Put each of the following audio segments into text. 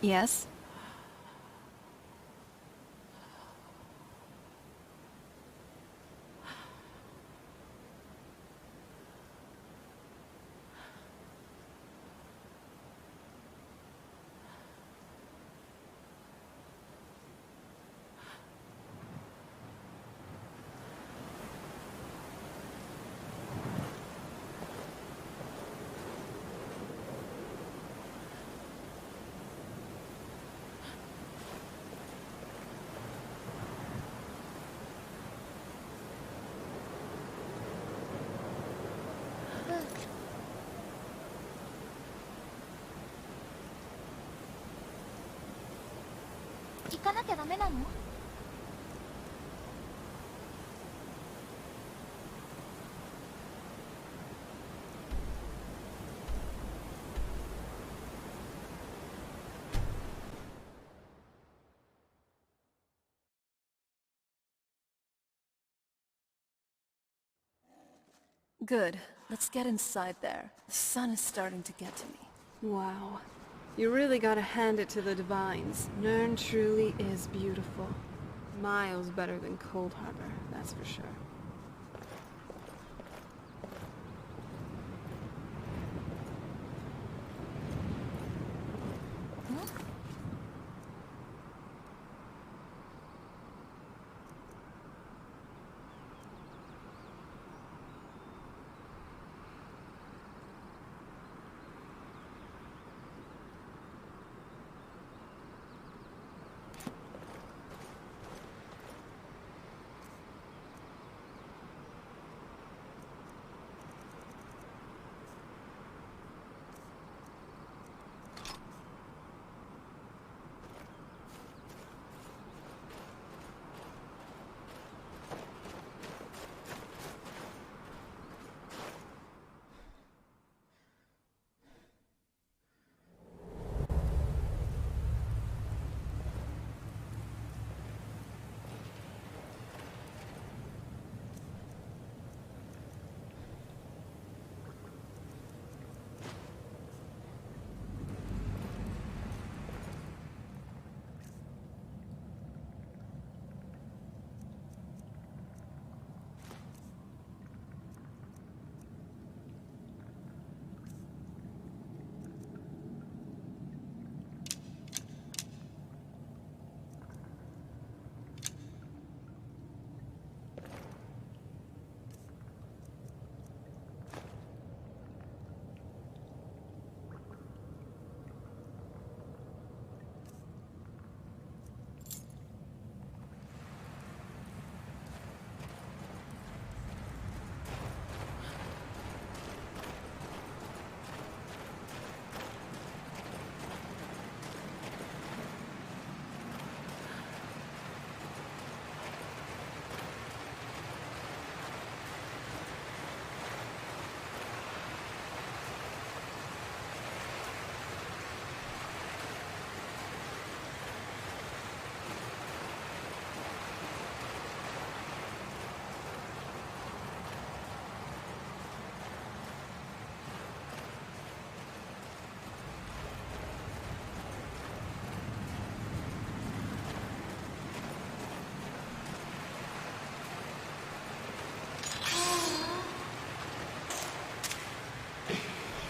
Yes? Good. Let's get inside there. The sun is starting to get to me. Wow. You really gotta hand it to the Divines. Nern truly is beautiful. Miles better than Cold Harbor, that's for sure.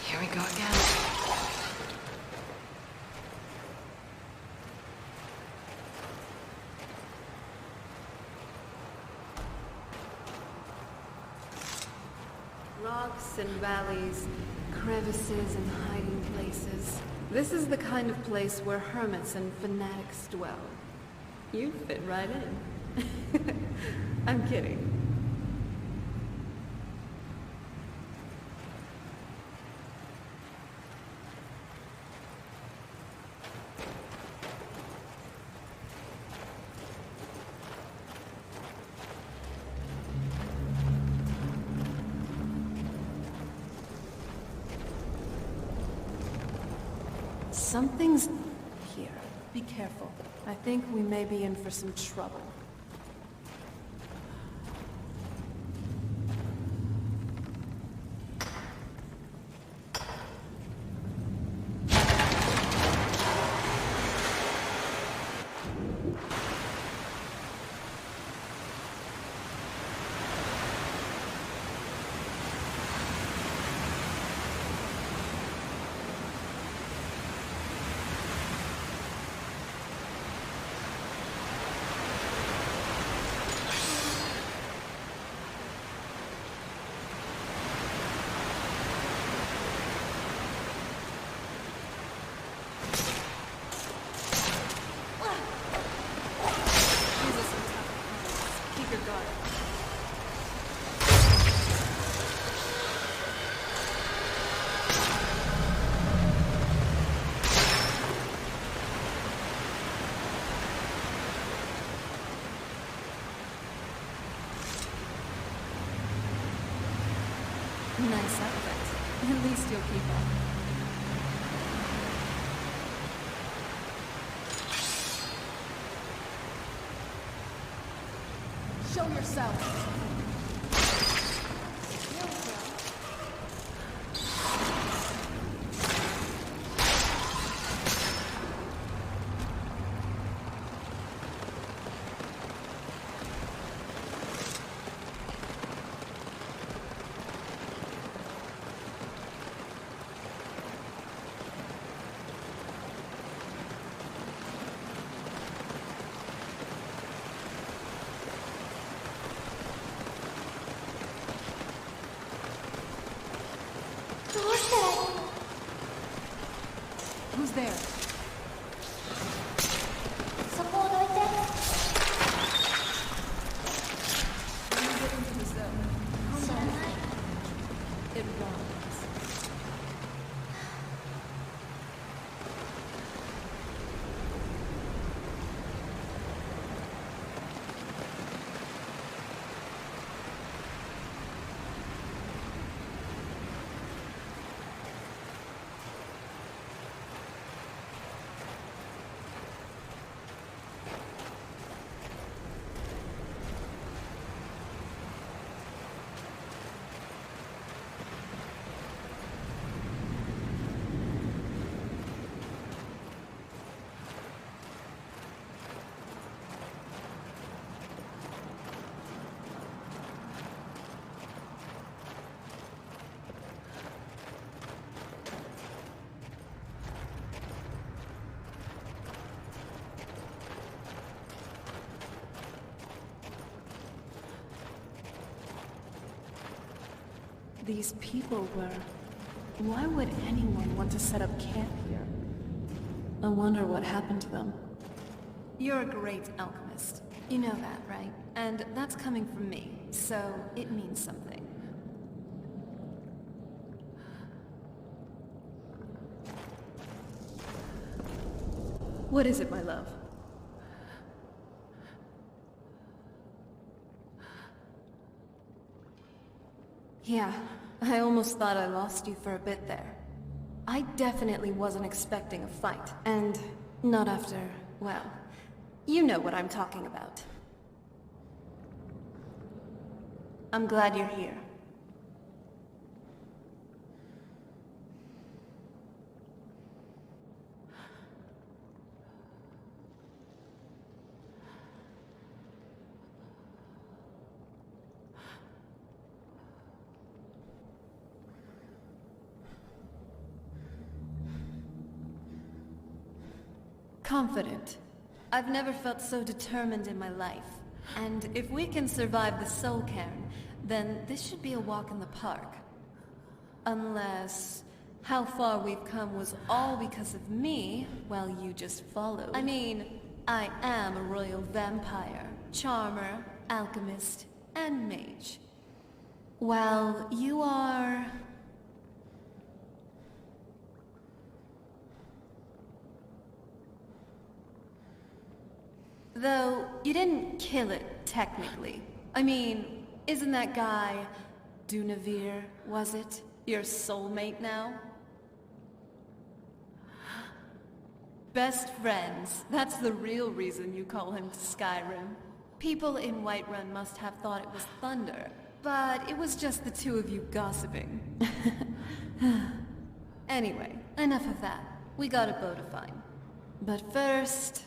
Here we go again. Rocks and valleys, crevices and hiding places. This is the kind of place where hermits and fanatics dwell. You fit right in. I'm kidding. Something's here. Be careful. I think we may be in for some trouble. Nice outfit. At least you'll keep up. Show yourself. Who's there? When you get into the zone, it runs. These people were... Why would anyone want to set up camp here? I wonder what happened to them. You're a great alchemist. You know that, right? And that's coming from me, so it means something. What is it, my love? Yeah, I almost thought I lost you for a bit there. I definitely wasn't expecting a fight, and not after, well, you know what I'm talking about. I'm glad you're here. Confident. I've never felt so determined in my life. And if we can survive the Soul Cairn, then this should be a walk in the park. Unless... how far we've come was all because of me, while you just followed. I mean, I am a royal vampire, charmer, alchemist, and mage. While you are... Though, you didn't kill it, technically. I mean, isn't that guy, Dunavir, was it? Your soulmate now? Best friends. That's the real reason you call him to Skyrim. People in Whiterun must have thought it was thunder, but it was just the two of you gossiping. Anyway, enough of that. We got a bow to find. But first...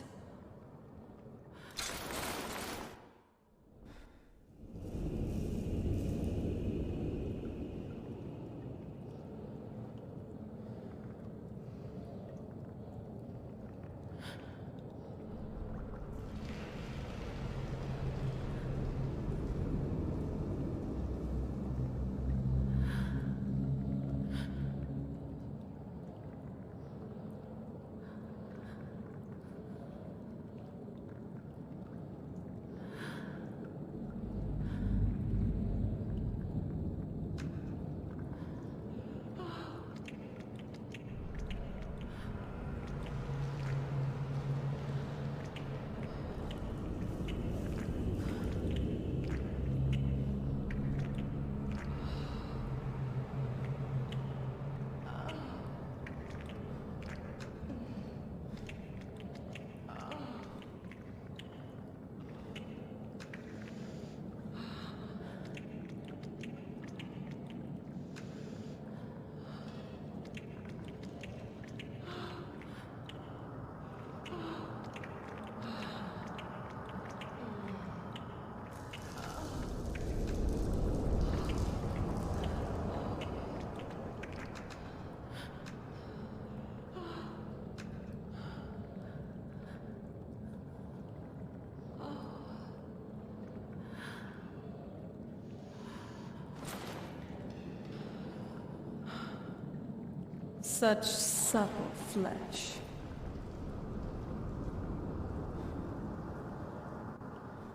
Such supple flesh.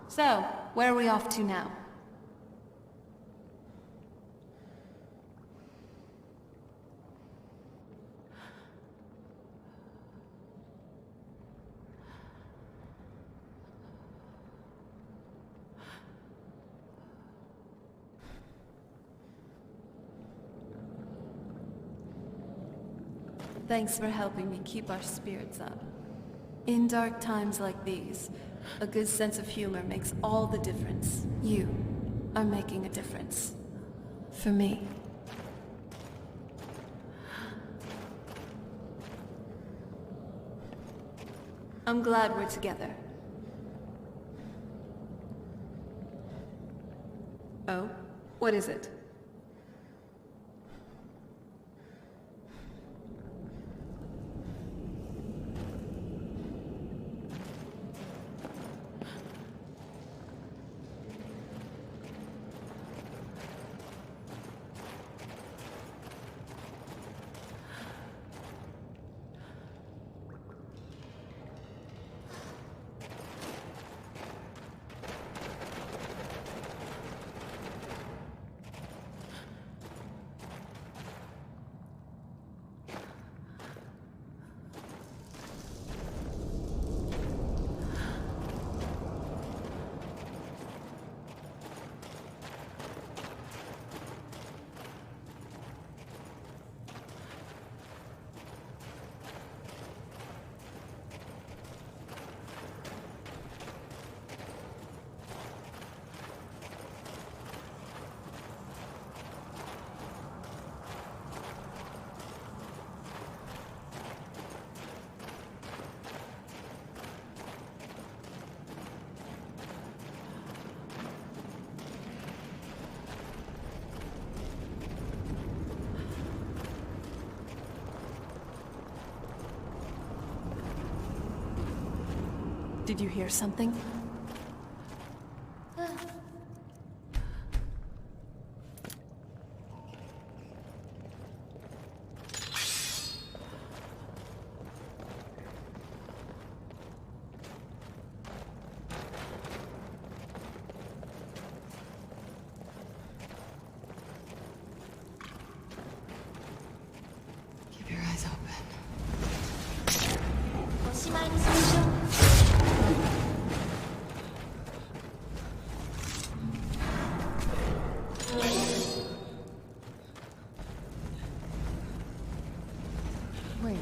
So, where are we off to now? Thanks for helping me keep our spirits up. In dark times like these, a good sense of humor makes all the difference. You are making a difference. For me. I'm glad we're together. Oh? What is it? Did you hear something? Keep your eyes open. Wait.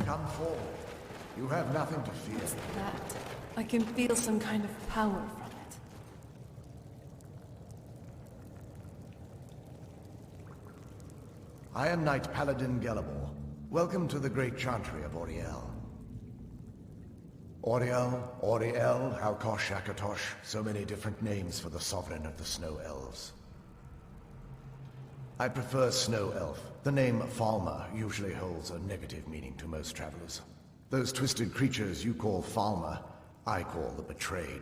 Come forward. You have nothing to fear. What's that? I can feel some kind of power from it. I am Knight-Paladin Gelebor. Welcome to the great Chantry of Auriel. Auriel, Halkosh, Akatosh, so many different names for the sovereign of the Snow Elves. I prefer Snow Elf. The name Falmer usually holds a negative meaning to most travelers. Those twisted creatures you call Falmer, I call the Betrayed.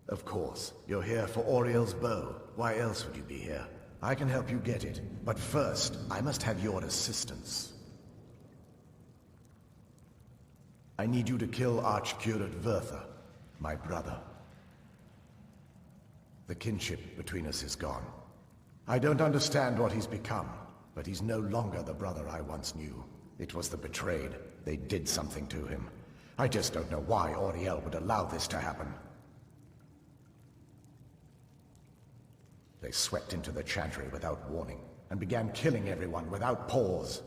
Of course, you're here for Auriel's bow. Why else would you be here? I can help you get it, but first, I must have your assistance. I need you to kill Archcurate Vertha, my brother. The kinship between us is gone. I don't understand what he's become, but he's no longer the brother I once knew. It was the Betrayed. They did something to him. I just don't know why Auriel would allow this to happen. They swept into the Chantry without warning, and began killing everyone without pause.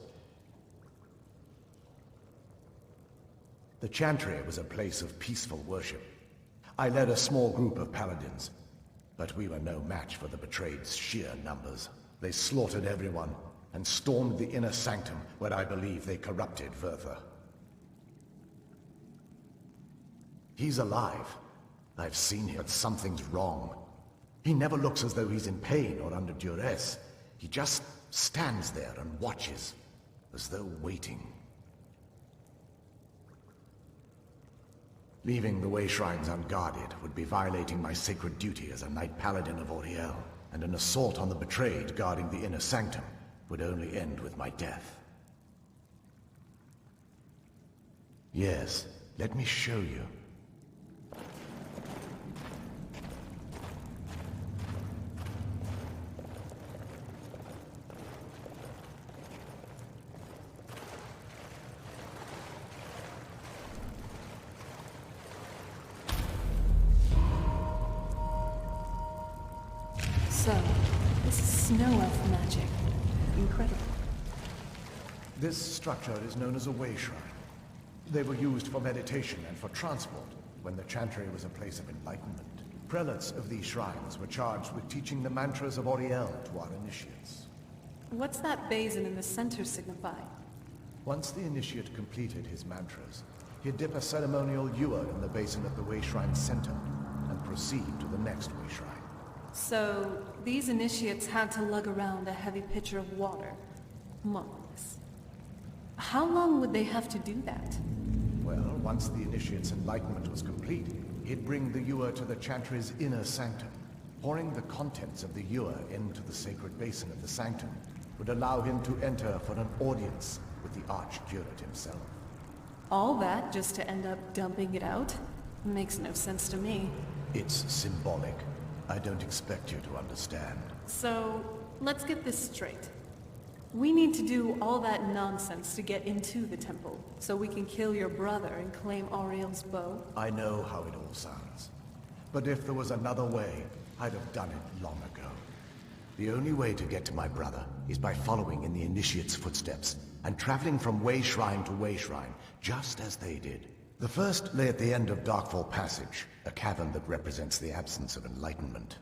The Chantry was a place of peaceful worship. I led a small group of paladins, but we were no match for the Betrayed's sheer numbers. They slaughtered everyone, and stormed the inner sanctum where I believe they corrupted Vertha. He's alive. I've seen him, but something's wrong. He never looks as though he's in pain or under duress. He just stands there and watches, as though waiting. Leaving the way shrines unguarded would be violating my sacred duty as a Knight-Paladin of Auriel, and an assault on the Betrayed guarding the inner sanctum would only end with my death. Yes, let me show you. So, this is snow elf magic. Incredible. This structure is known as a way shrine. They were used for meditation and for transport when the Chantry was a place of enlightenment. Prelates of these shrines were charged with teaching the mantras of Auriel to our initiates. What's that basin in the center signify? Once the initiate completed his mantras, he'd dip a ceremonial ewer in the basin at the way shrine's center and proceed to the next way shrine. So, these initiates had to lug around a heavy pitcher of water. Marvelous. How long would they have to do that? Well, once the initiate's enlightenment was complete, he'd bring the ewer to the Chantry's inner sanctum. Pouring the contents of the ewer into the sacred basin of the sanctum would allow him to enter for an audience with the Archcurate himself. All that just to end up dumping it out? Makes no sense to me. It's symbolic. I don't expect you to understand. So, let's get this straight. We need to do all that nonsense to get into the temple, so we can kill your brother and claim Auriel's bow? I know how it all sounds. But if there was another way, I'd have done it long ago. The only way to get to my brother is by following in the initiate's footsteps, and traveling from way shrine to way shrine, just as they did. The first lay at the end of Darkfall Passage, a cavern that represents the absence of enlightenment.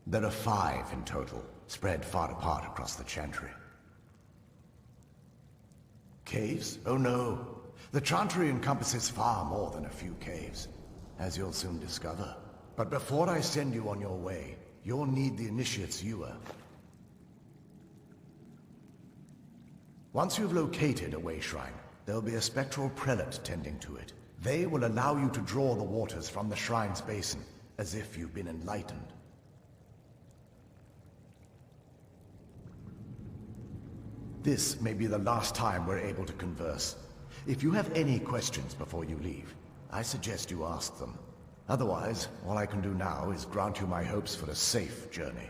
There are 5 in total, spread far apart across the Chantry. Caves? Oh no. The Chantry encompasses far more than a few caves, as you'll soon discover. But before I send you on your way, you'll need the initiate's ewer. Once you've located a way shrine, there'll be a spectral prelate tending to it. They will allow you to draw the waters from the shrine's basin, as if you've been enlightened. This may be the last time we're able to converse. If you have any questions before you leave, I suggest you ask them. Otherwise, all I can do now is grant you my hopes for a safe journey.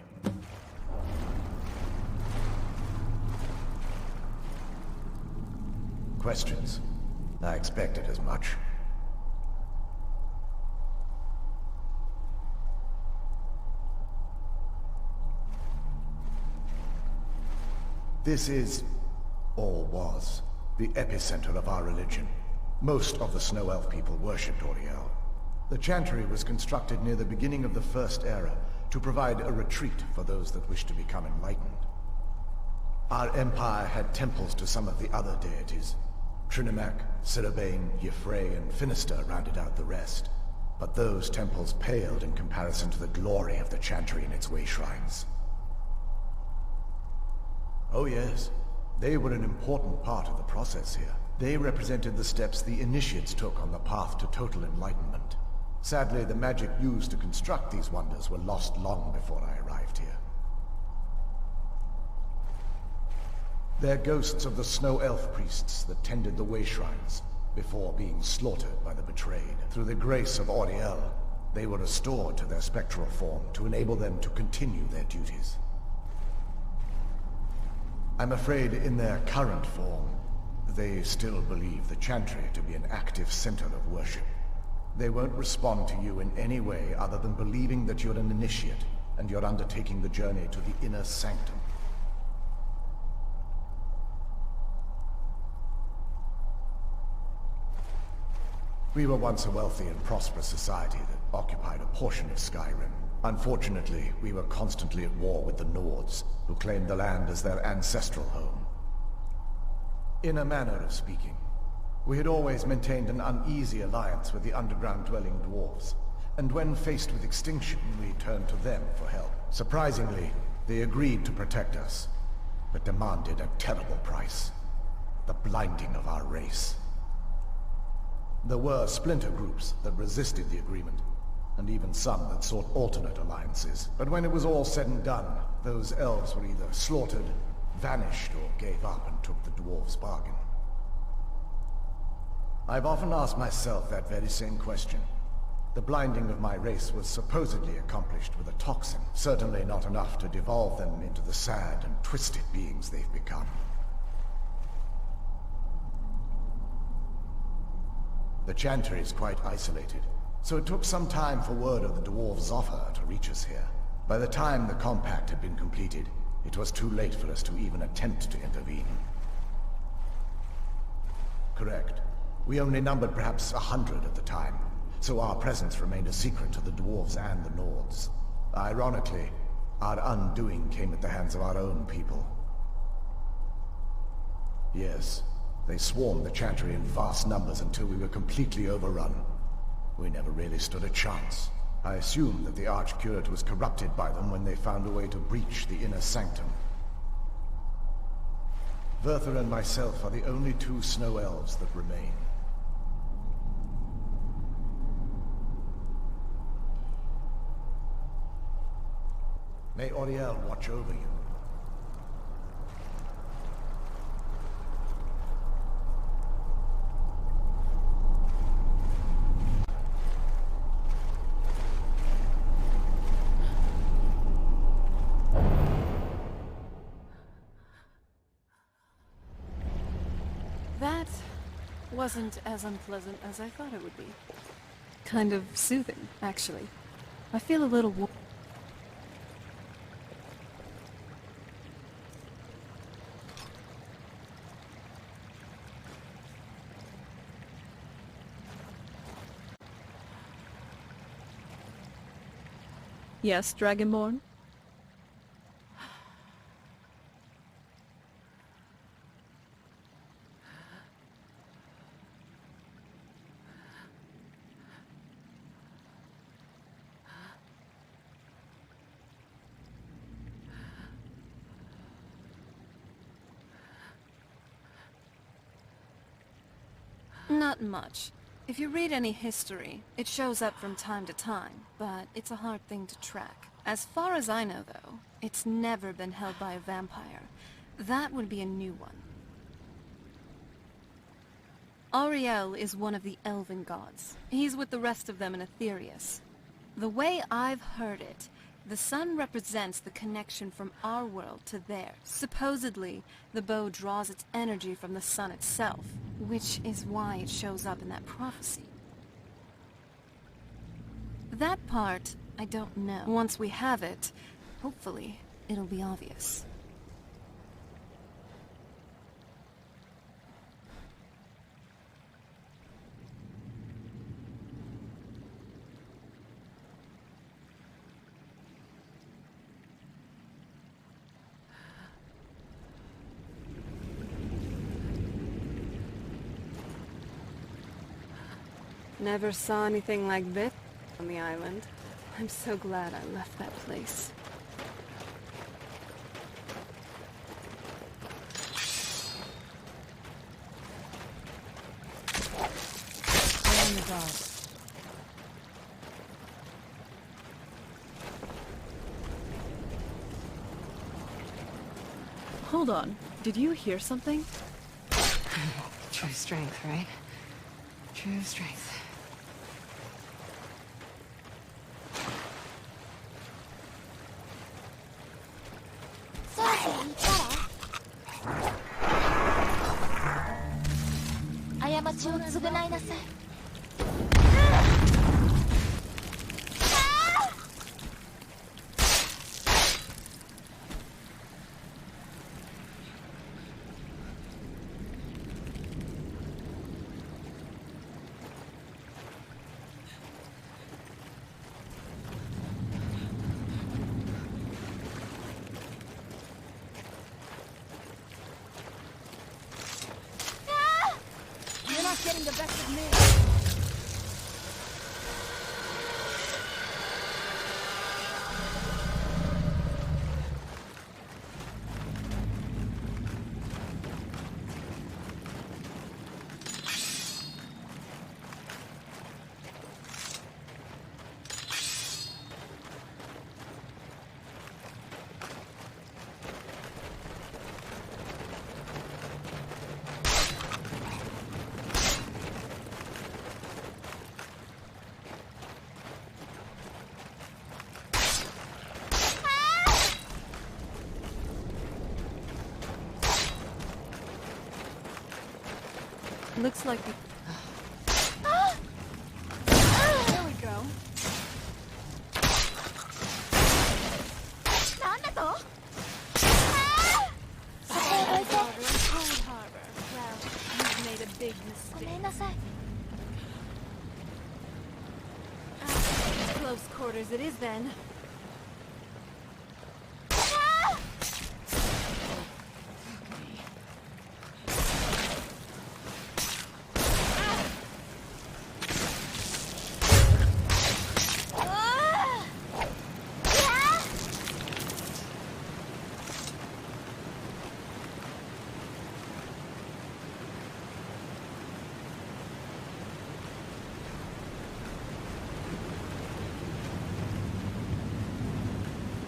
Questions? I expected as much. This is, or was, the epicenter of our religion. Most of the Snow Elf people worshipped Auriel. The Chantry was constructed near the beginning of the First Era to provide a retreat for those that wished to become enlightened. Our empire had temples to some of the other deities. Trinimac, Ciribane, Y'ffre, and Finister rounded out the rest. But those temples paled in comparison to the glory of the Chantry in its way shrines. Oh yes, they were an important part of the process here. They represented the steps the initiates took on the path to total enlightenment. Sadly, the magic used to construct these wonders were lost long before I arrived here. They're ghosts of the snow elf priests that tended the way shrines before being slaughtered by the betrayed. Through the grace of Auriel, they were restored to their spectral form to enable them to continue their duties. I'm afraid in their current form, they still believe the Chantry to be an active center of worship. They won't respond to you in any way other than believing that you're an initiate and you're undertaking the journey to the inner sanctum. We were once a wealthy and prosperous society that occupied a portion of Skyrim. Unfortunately, we were constantly at war with the Nords, who claimed the land as their ancestral home. In a manner of speaking, we had always maintained an uneasy alliance with the underground-dwelling dwarves, and when faced with extinction, we turned to them for help. Surprisingly, they agreed to protect us, but demanded a terrible price: the blinding of our race. There were splinter groups that resisted the agreement, and even some that sought alternate alliances. But when it was all said and done, those elves were either slaughtered, vanished, or gave up and took the dwarves' bargain. I've often asked myself that very same question. The blinding of my race was supposedly accomplished with a toxin, certainly not enough to devolve them into the sad and twisted beings they've become. The Chantry is quite isolated, so it took some time for word of the dwarves' offer to reach us here. By the time the compact had been completed, it was too late for us to even attempt to intervene. Correct. We only numbered perhaps 100 at the time, so our presence remained a secret to the dwarves and the Nords. Ironically, our undoing came at the hands of our own people. Yes, they swarmed the Chantry in vast numbers until we were completely overrun. We never really stood a chance. I assumed that the Arch-Curate was corrupted by them when they found a way to breach the inner sanctum. Verther and myself are the only two snow elves that remain. May Auriel watch over you. That wasn't as unpleasant as I thought it would be. Kind of soothing, actually. I feel a little Yes, Dragonborn? Not much. If you read any history, it shows up from time to time, but it's a hard thing to track. As far as I know, though, it's never been held by a vampire. That would be a new one. Auriel is one of the elven gods. He's with the rest of them in Aetherius. The way I've heard it, the sun represents the connection from our world to theirs. Supposedly, the bow draws its energy from the sun itself, which is why it shows up in that prophecy. That part, I don't know. Once we have it, hopefully, it'll be obvious. Never saw anything like this. on the island. I'm so glad I left that place. Stay on the guard. Hold on. Did you hear something? True strength, right? True strength. You're not getting the best of me. Looks like we... There we go. Cold Harbor. Well, you've made a big mistake. Close quarters it is then.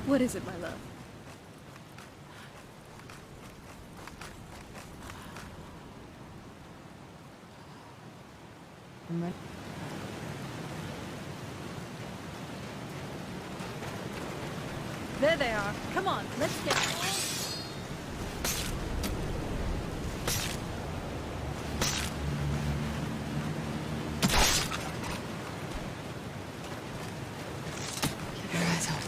What is it, my love? I'm ready. There they are. Come on, let's get... Keep your eyes open.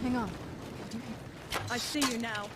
Hang on. I see you now.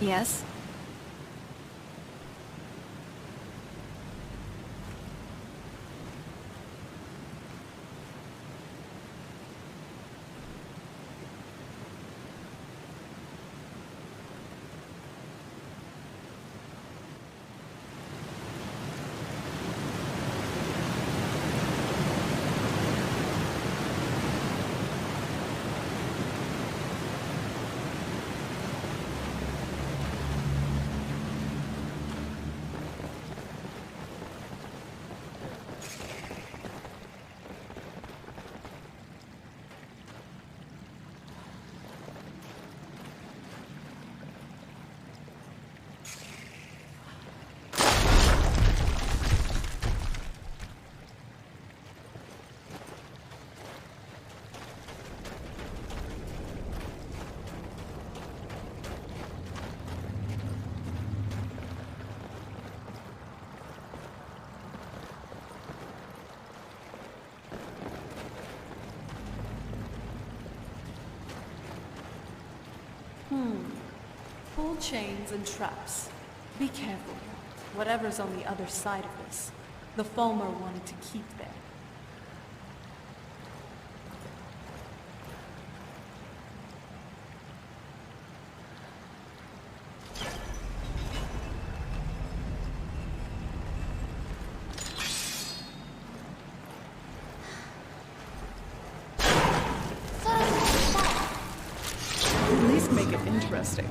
Yes? Pull chains and traps. Be careful. Whatever's on the other side of this, the Falmer wanted to keep there. At least make it interesting.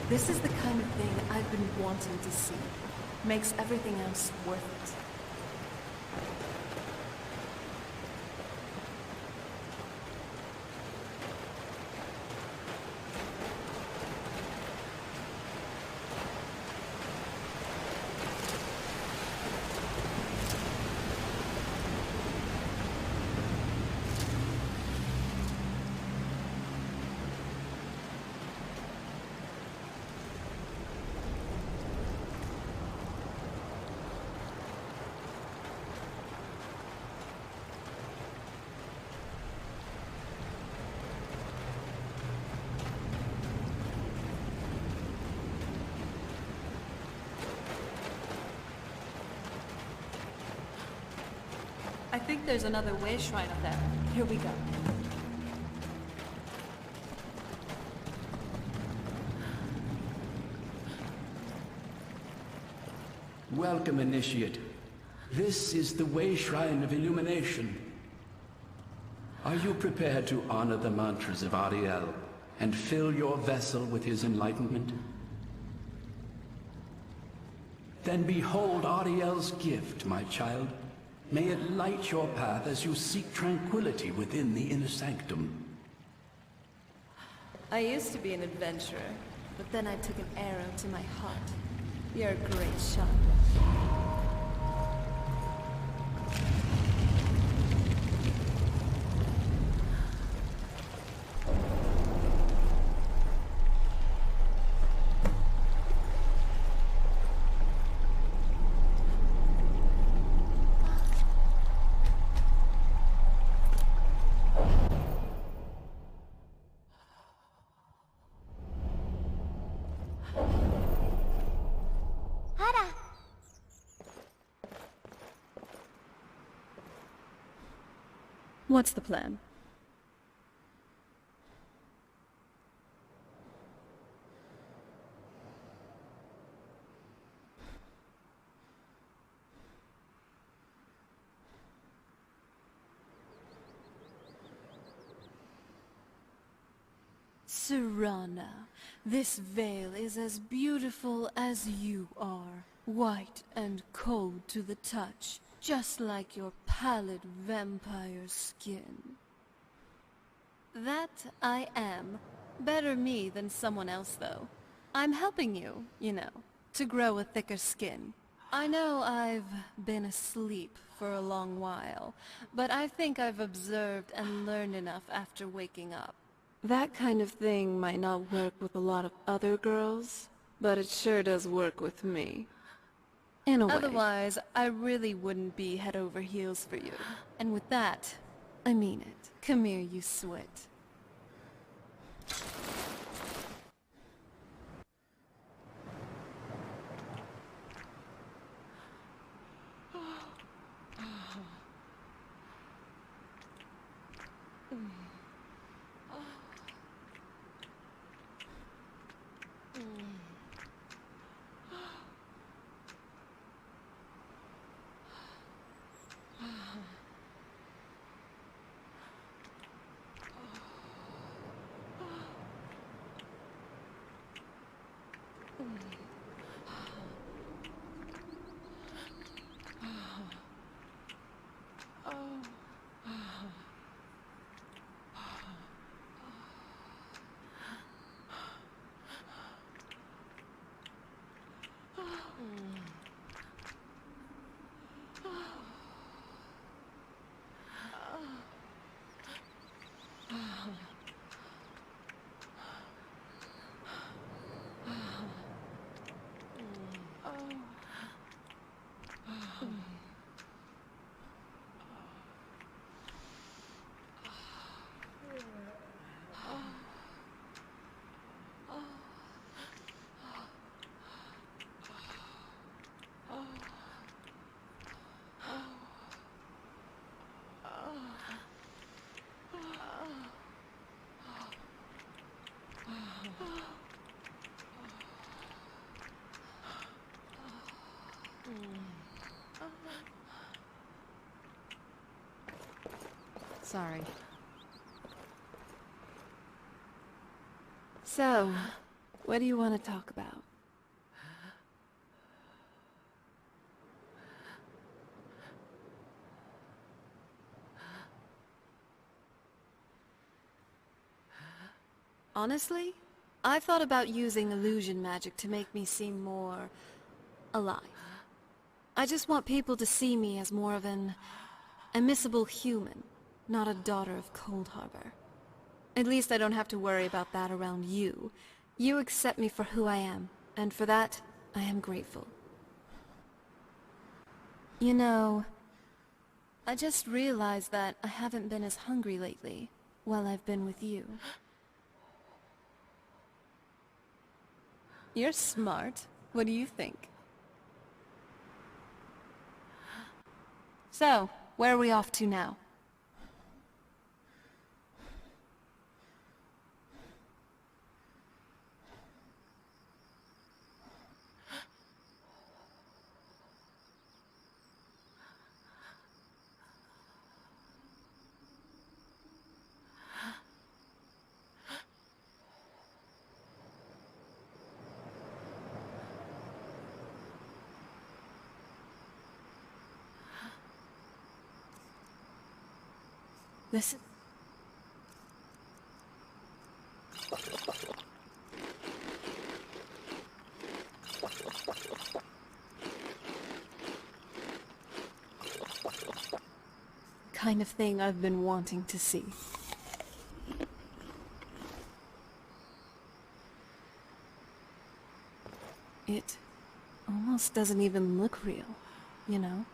This is the kind of thing I've been wanting to see. Makes everything else worth it. I think there's another way shrine up there. Here we go. Welcome, Initiate. This is the Way Shrine of Illumination. Are you prepared to honor the mantras of Ariel and fill your vessel with his enlightenment? Then behold Ariel's gift, my child. May it light your path as you seek tranquility within the inner sanctum. I used to be an adventurer, but then I took an arrow to my heart. You're a great shot. What's the plan? Serana, this veil is as beautiful as you are. White and cold to the touch, just like your pallid vampire skin. That I am. Better me than someone else, though. I'm helping you, you know. to grow a thicker skin. I know I've been asleep for a long while, but I think I've observed and learned enough after waking up. That kind of thing might not work with a lot of other girls, but it sure does work with me. In a way. Otherwise, I really wouldn't be head over heels for you. And with that, I mean it. Come here, you swit. Sorry. So, what do you want to talk about? Honestly, I've thought about using illusion magic to make me seem more alive. I just want people to see me as more of an admissible human, not a daughter of Cold Harbor. At least I don't have to worry about that around you. You accept me for who I am, and for that, I am grateful. You know, I just realized that I haven't been as hungry lately while I've been with you. You're smart. What do you think? So, where are we off to now? This is... kind of thing I've been wanting to see. It almost doesn't even look real, you know?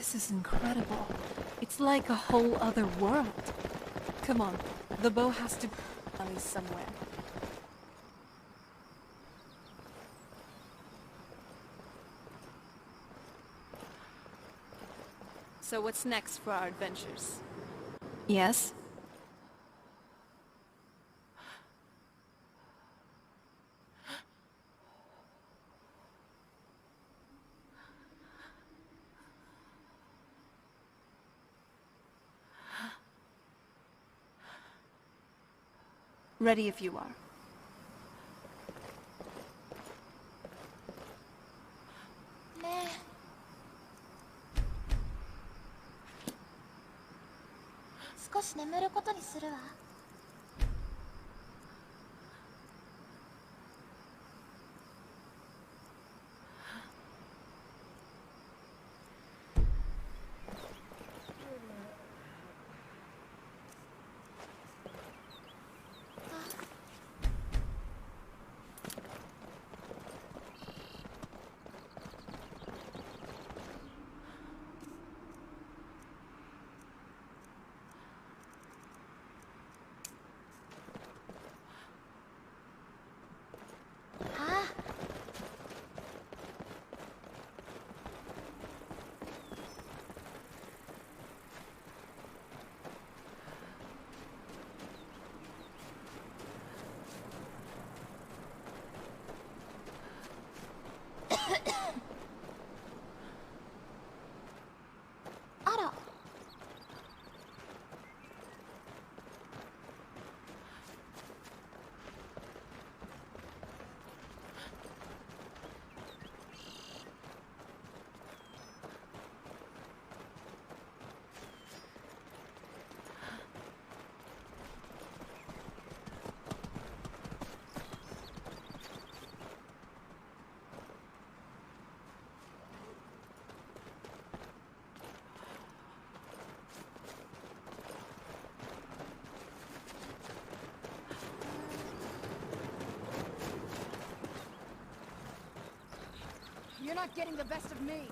This is incredible. It's like a whole other world. Come on, the bow has to be somewhere. So what's next for our adventures? Yes? Ready if you are. You're not getting the best of me.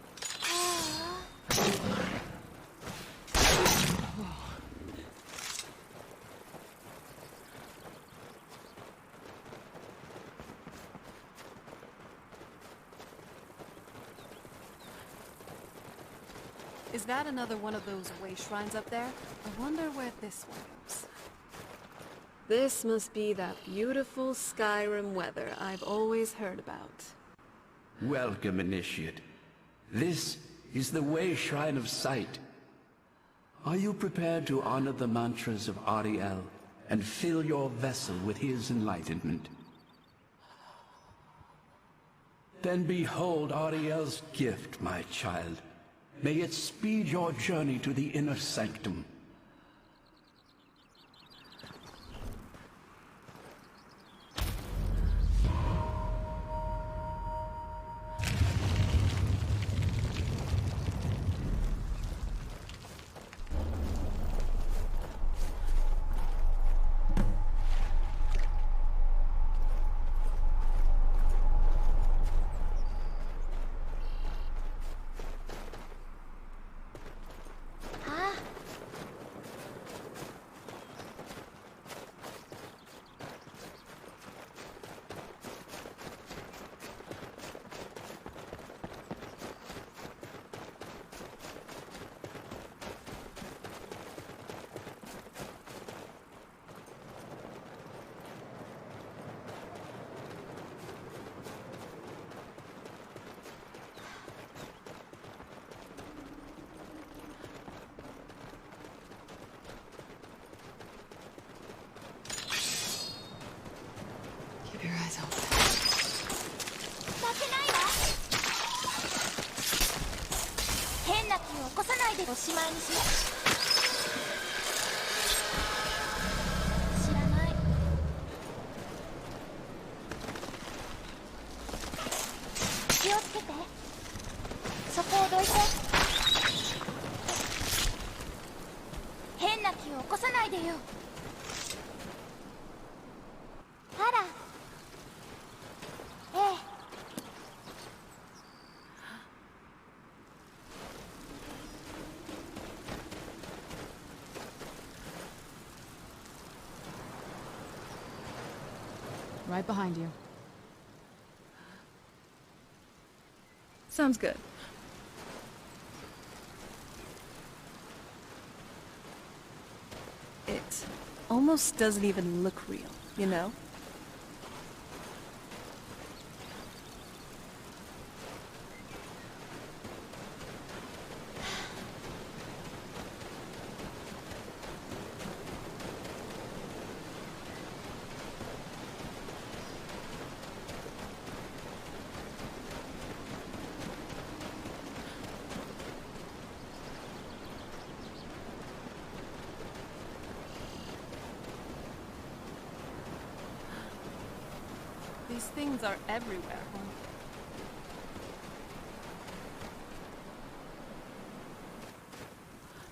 Is that another one of those way shrines up there? I wonder where this one goes. This must be that beautiful Skyrim weather I've always heard about. Welcome, Initiate. This is the Way Shrine of Sight. Are you prepared to honor the mantras of Ariel and fill your vessel with his enlightenment? Then behold Ariel's gift, my child. May it speed your journey to the inner sanctum. Keep your eyes open. 負けないわ。変な気を起こさないでおしまいにしよう。知らない。気をつけて。そこをどいて。変な気を起こさないでよ。あら。ええ。Right behind you. Sounds good. It almost doesn't even look real, you know? These things are everywhere,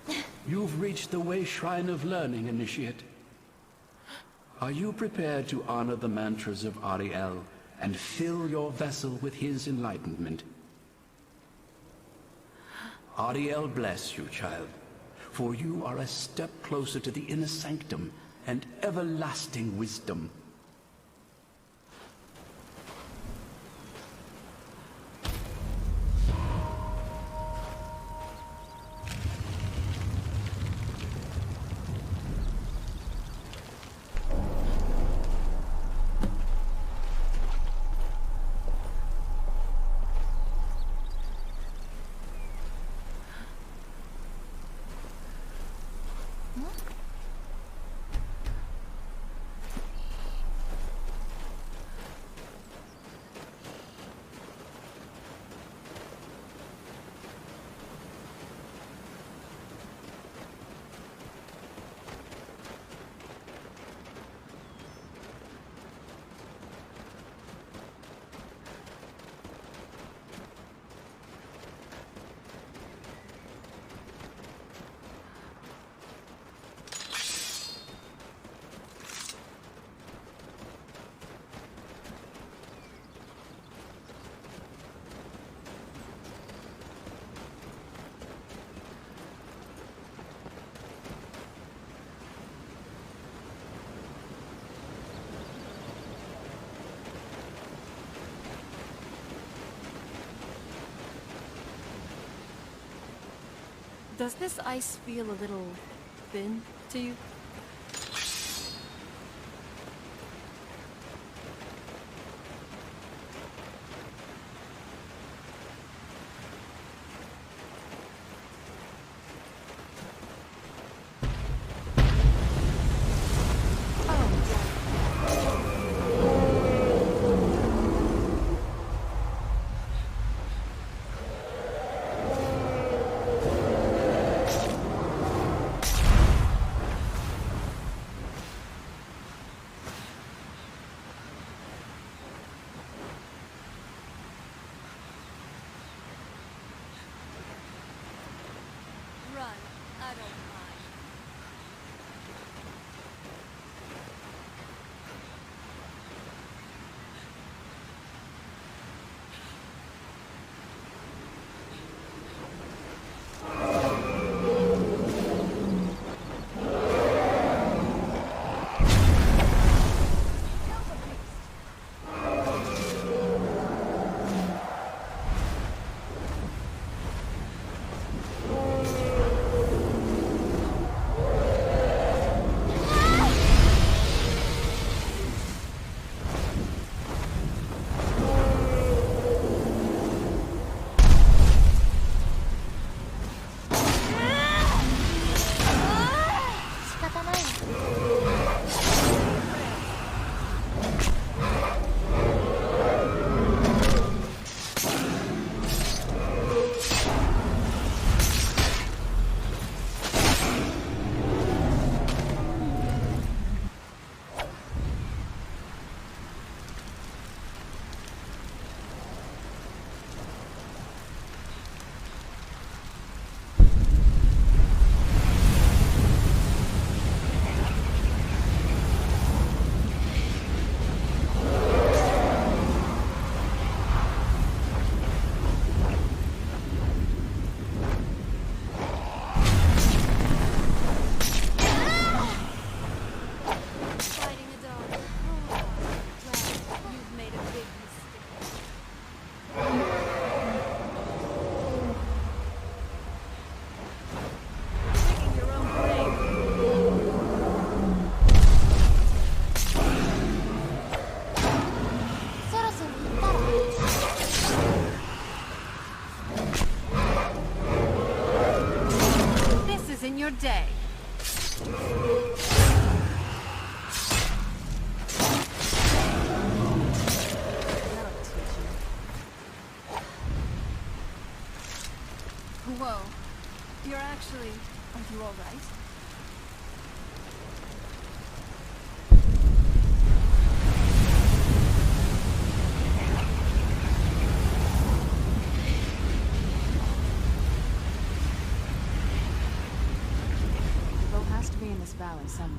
huh? You've reached the Way Shrine of Learning, Initiate. Are you prepared to honor the mantras of Ariel and fill your vessel with his enlightenment? Ariel bless you, child, for you are a step closer to the inner sanctum and everlasting wisdom. Does this ice feel a little thin to you? You all right? The boat has to be in this valley somewhere.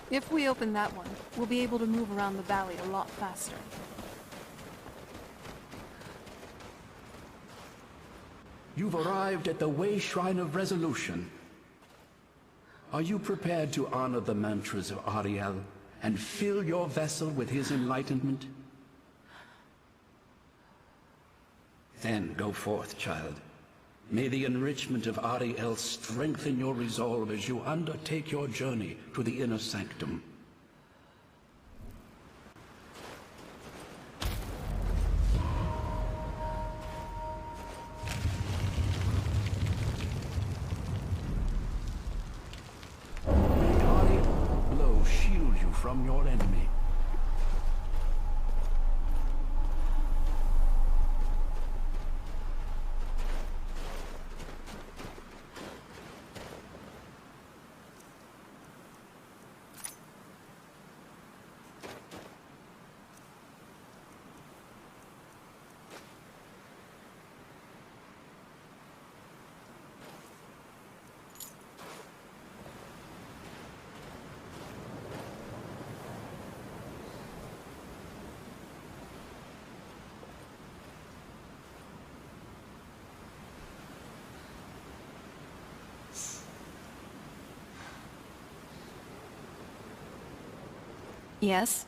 If we open that one, we'll be able to move around the valley a lot faster. You've arrived at the Way Shrine of Resolution. Are you prepared to honor the mantras of Ariel and fill your vessel with his enlightenment? Then go forth, child. May the enrichment of Ariel strengthen your resolve as you undertake your journey to the inner sanctum. May Ariel's blow shield you from your enemy. Yes?